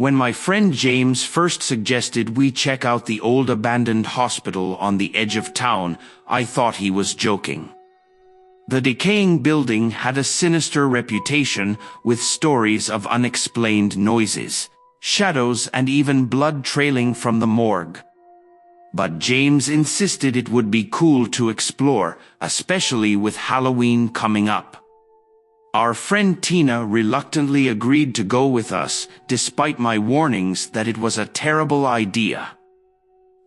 When my friend James first suggested we check out the old abandoned hospital on the edge of town, I thought he was joking. The decaying building had a sinister reputation, with stories of unexplained noises, shadows, and even blood trailing from the morgue. But James insisted it would be cool to explore, especially with Halloween coming up. Our friend Tina reluctantly agreed to go with us, despite my warnings that it was a terrible idea.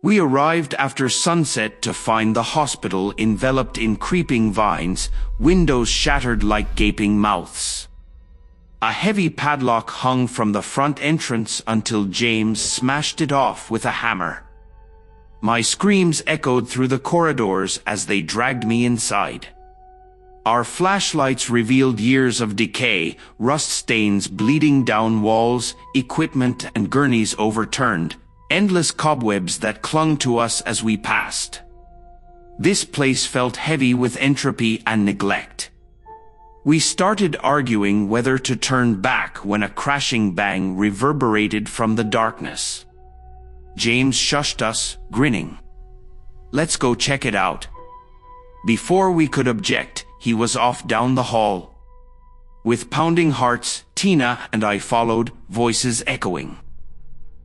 We arrived after sunset to find the hospital enveloped in creeping vines, windows shattered like gaping mouths. A heavy padlock hung from the front entrance until James smashed it off with a hammer. My screams echoed through the corridors as they dragged me inside. Our flashlights revealed years of decay, rust stains bleeding down walls, equipment and gurneys overturned, endless cobwebs that clung to us as we passed. This place felt heavy with entropy and neglect. We started arguing whether to turn back when a crashing bang reverberated from the darkness. James shushed us, grinning. "Let's go check it out." Before we could object, he was off down the hall. With pounding hearts, Tina and I followed, voices echoing.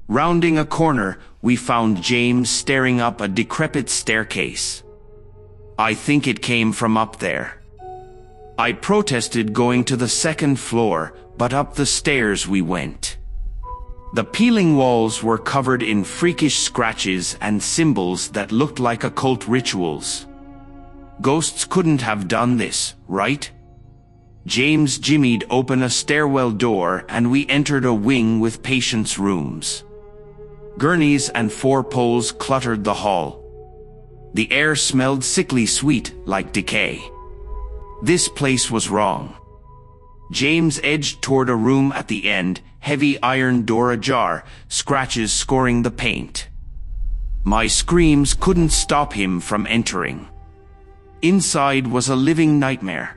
Rounding a corner, we found James staring up a decrepit staircase. "I think it came from up there." I protested going to the second floor, but up the stairs we went. The peeling walls were covered in freakish scratches and symbols that looked like occult rituals. Ghosts couldn't have done this, right? James jimmied open a stairwell door and we entered a wing with patients' rooms. Gurneys and 4 poles cluttered the hall. The air smelled sickly sweet, like decay. This place was wrong. James edged toward a room at the end, heavy iron door ajar, scratches scoring the paint. My screams couldn't stop him from entering. Inside was a living nightmare.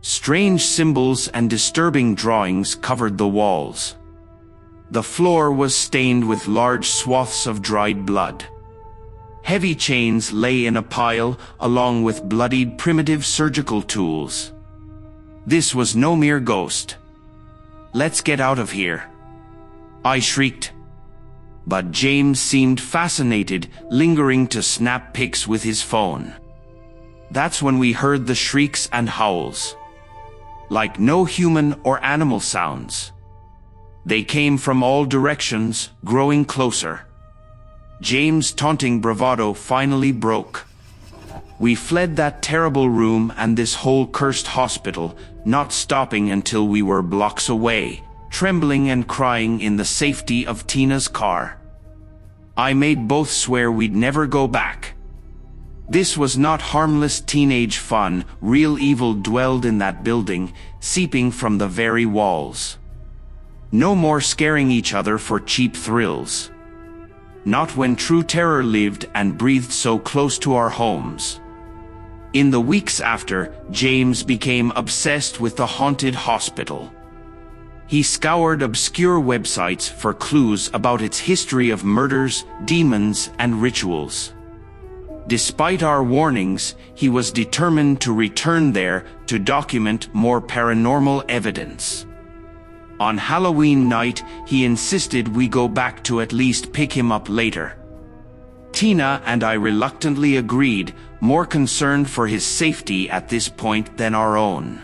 Strange symbols and disturbing drawings covered the walls. The floor was stained with large swaths of dried blood. Heavy chains lay in a pile, along with bloodied primitive surgical tools. This was no mere ghost. "Let's get out of here," I shrieked. But James seemed fascinated, lingering to snap pics with his phone. That's when we heard the shrieks and howls. Like no human or animal sounds. They came from all directions, growing closer. James' taunting bravado finally broke. We fled that terrible room and this whole cursed hospital, not stopping until we were blocks away, trembling and crying in the safety of Tina's car. I made both swear we'd never go back. This was not harmless teenage fun. Real evil dwelled in that building, seeping from the very walls. No more scaring each other for cheap thrills. Not when true terror lived and breathed so close to our homes. In the weeks after, James became obsessed with the haunted hospital. He scoured obscure websites for clues about its history of murders, demons, and rituals. Despite our warnings, he was determined to return there to document more paranormal evidence. On Halloween night, he insisted we go back to at least pick him up later. Tina and I reluctantly agreed, more concerned for his safety at this point than our own.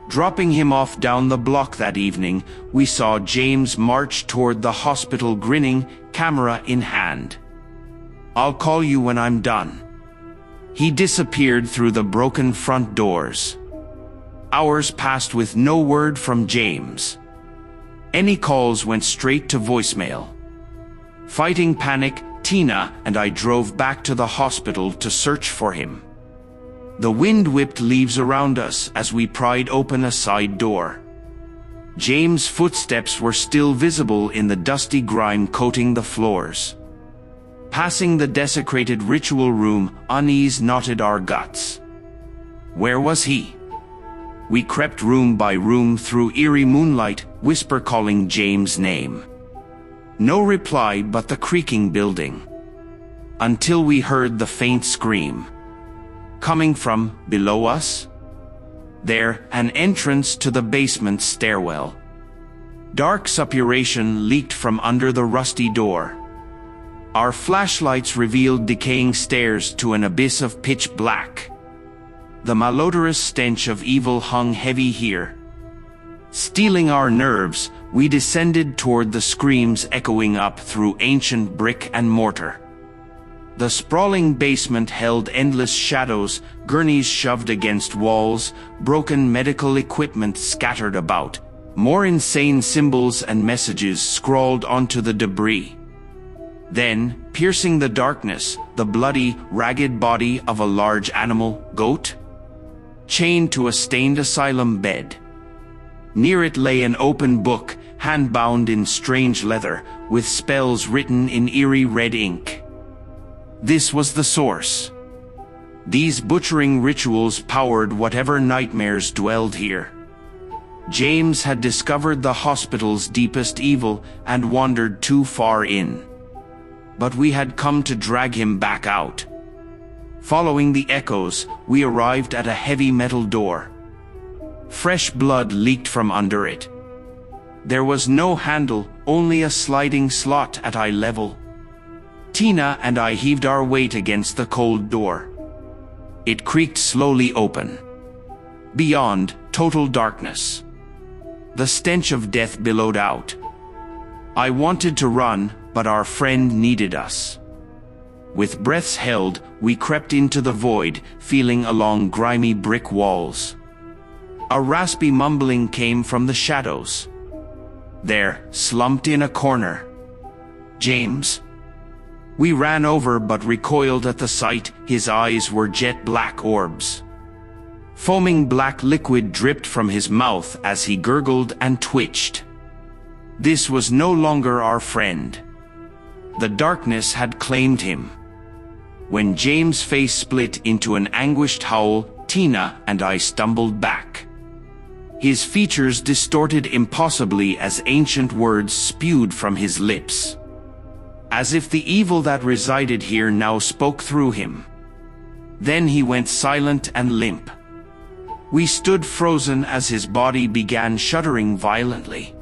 Dropping him off down the block that evening, we saw James march toward the hospital grinning, camera in hand. "I'll call you when I'm done." He disappeared through the broken front doors. Hours passed with no word from James. Any calls went straight to voicemail. Fighting panic, Tina and I drove back to the hospital to search for him. The wind whipped leaves around us as we pried open a side door. James' footsteps were still visible in the dusty grime coating the floors. Passing the desecrated ritual room, unease knotted our guts. Where was he? We crept room by room through eerie moonlight, whisper calling James' name. No reply but the creaking building. Until we heard the faint scream. Coming from below us? There, an entrance to the basement stairwell. Dark suppuration leaked from under the rusty door. Our flashlights revealed decaying stairs to an abyss of pitch black. The malodorous stench of evil hung heavy here. Stealing our nerves, we descended toward the screams echoing up through ancient brick and mortar. The sprawling basement held endless shadows, gurneys shoved against walls, broken medical equipment scattered about, more insane symbols and messages scrawled onto the debris. Then, piercing the darkness, the bloody, ragged body of a large animal, goat, chained to a stained asylum bed. Near it lay an open book, hand-bound in strange leather, with spells written in eerie red ink. This was the source. These butchering rituals powered whatever nightmares dwelled here. James had discovered the hospital's deepest evil and wandered too far in. But we had come to drag him back out. Following the echoes, we arrived at a heavy metal door. Fresh blood leaked from under it. There was no handle, only a sliding slot at eye level. Tina and I heaved our weight against the cold door. It creaked slowly open. Beyond, total darkness. The stench of death billowed out. I wanted to run, but our friend needed us. With breaths held, we crept into the void, feeling along grimy brick walls. A raspy mumbling came from the shadows. There, slumped in a corner. James. We ran over but recoiled at the sight. His eyes were jet black orbs. Foaming black liquid dripped from his mouth as he gurgled and twitched. This was no longer our friend. The darkness had claimed him. When James' face split into an anguished howl, Tina and I stumbled back. His features distorted impossibly as ancient words spewed from his lips. As if the evil that resided here now spoke through him. Then he went silent and limp. We stood frozen as his body began shuddering violently.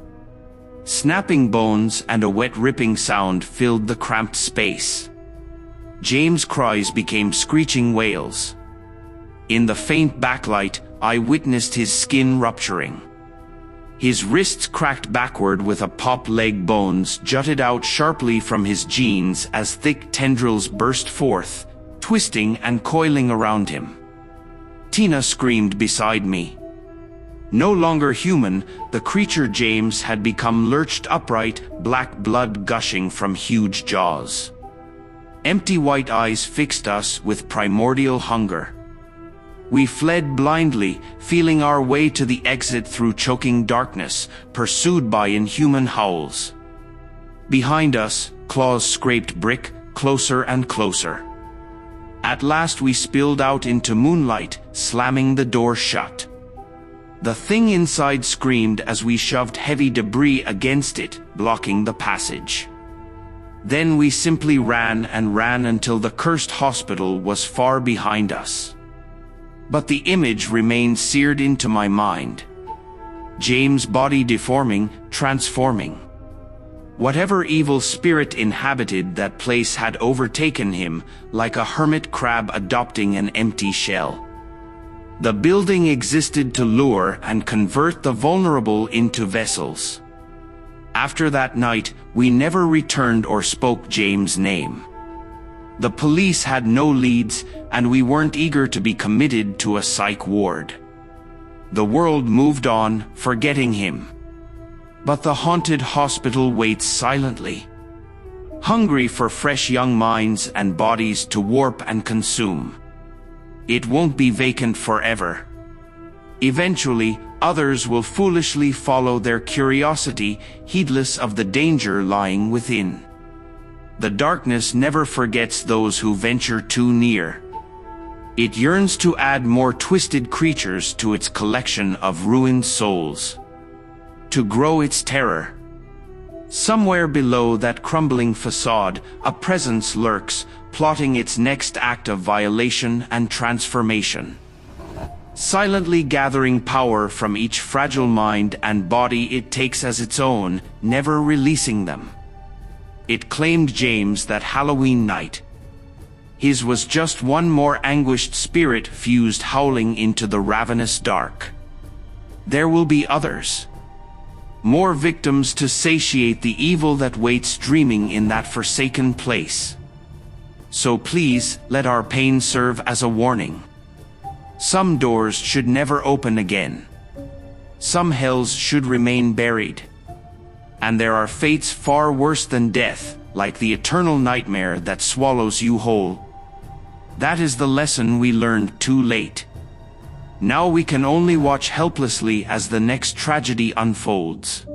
Snapping bones and a wet ripping sound filled the cramped space. James' cries became screeching wails. In the faint backlight, I witnessed his skin rupturing. His wrists cracked backward with a pop, leg bones jutted out sharply from his jeans as thick tendrils burst forth, twisting and coiling around him. Tina screamed beside me. No longer human, the creature James had become lurched upright, black blood gushing from huge jaws. Empty white eyes fixed us with primordial hunger. We fled blindly, feeling our way to the exit through choking darkness, pursued by inhuman howls. Behind us, claws scraped brick, closer and closer. At last we spilled out into moonlight, slamming the door shut. The thing inside screamed as we shoved heavy debris against it, blocking the passage. Then we simply ran and ran until the cursed hospital was far behind us. But the image remained seared into my mind. James' body deforming, transforming. Whatever evil spirit inhabited that place had overtaken him, like a hermit crab adopting an empty shell. The building existed to lure and convert the vulnerable into vessels. After that night, we never returned or spoke James' name. The police had no leads, and we weren't eager to be committed to a psych ward. The world moved on, forgetting him. But the haunted hospital waits silently, hungry for fresh young minds and bodies to warp and consume. It won't be vacant forever. Eventually, others will foolishly follow their curiosity, heedless of the danger lying within. The darkness never forgets those who venture too near. It yearns to add more twisted creatures to its collection of ruined souls. To grow its terror. Somewhere below that crumbling facade, a presence lurks, plotting its next act of violation and transformation. Silently gathering power from each fragile mind and body it takes as its own, never releasing them. It claimed James that Halloween night. His was just one more anguished spirit fused howling into the ravenous dark. There will be others. More victims to satiate the evil that waits dreaming in that forsaken place. So please, let our pain serve as a warning. Some doors should never open again. Some hells should remain buried. And there are fates far worse than death, like the eternal nightmare that swallows you whole. That is the lesson we learned too late. Now we can only watch helplessly as the next tragedy unfolds.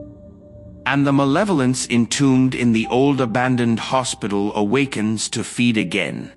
And the malevolence entombed in the old abandoned hospital awakens to feed again.